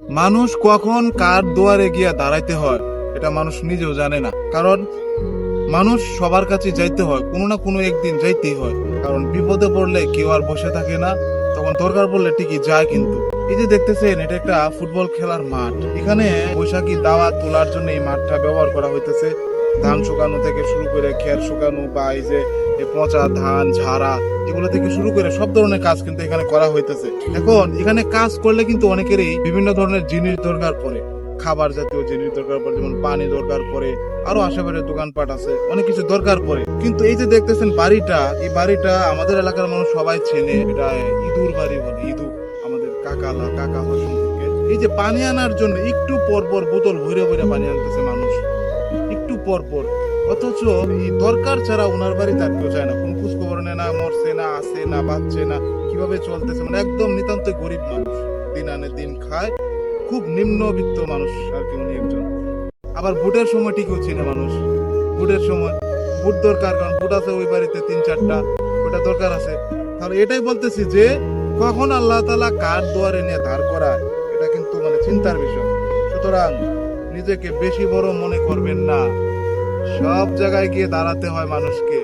মানুষ কখন কার দুয়ারে গিয়া দাঁড়াইতে হয় এটা মানুষ নিজেও জানে না। কারণ মানুষ সবার কাছে যাইতে হয়, কোনো না কোনো একদিন যাইতেই হয়। কারণ বিপদে পড়লে কেউ আর বসে থাকে না, তখন দরকার পড়লে ঠিকই যায়। কিন্তু এই যে দেখতেছেন, এটা একটা ফুটবল খেলার মাঠ। এখানে বৈশাখী দাওয়াত তোলার জন্য এই মাঠটা ব্যবহার করা হইতেছে। ধান শুকানো থেকে শুরু করে খের শুকানো, বা এই যে এই পচা ধান ঝাড়া, এগুলো থেকে শুরু করে সব ধরনের কাজ কিন্তু এখানে করা হইতেছে। এখন এখানে কাজ করলে কিন্তু অনেকেরই বিভিন্ন ধরনের জিনিস দরকার পড়ে, খাবার জাতীয় জিনিস দরকার পড়ে, যেমন পানি দরকার পড়ে, আরো আশেপাশে দোকানপাট আছে, অনেক কিছু দরকার পড়ে। কিন্তু এই যে দেখতেছেন বাড়িটা, এই বাড়িটা আমাদের এলাকার মানুষ সবাই চেনে, এটা ইঁদুর বাড়ি বলে। ইঁদুর আমাদের কাকা হয় সম্পর্কে। এই যে পানি আনার জন্য একটু পর পর বোতল ভরে ভরে পানি আনতেছে মানুষ, একটু পর পর। অথচ এই দরকার ছাড়া ওনার বাড়িতে আর কেউ যায় না, কোন খোঁজ খবর নেয় না, মরছে না, আছে না, বাঁচছে না, কিভাবে চলতেছে। মানে একদম নিতান্তই গরিব মানুষ, দিন আনে দিন খায়, খুব নিম্নবিত্ত মানুষ আর কি উনি একজন। আবার ভোটের সময় ঠিকও চিনে মানুষ, ভোটের সময় ভোট দরকার, কারণ ভোট আছে ওই বাড়িতে 3-4টা, ওটা দরকার আছে। তাহলে এটাই বলতেছি যে কখন আল্লাহ তাআলা কার দুয়ারে নিয়ে ধার করায়, এটা কিন্তু মানে চিন্তার বিষয়। সুতরাং নিজেকে বেশি বড় মনে করবেন না, সব জায়গায় গিয়ে দাঁড়াতে হয় মানুষকে।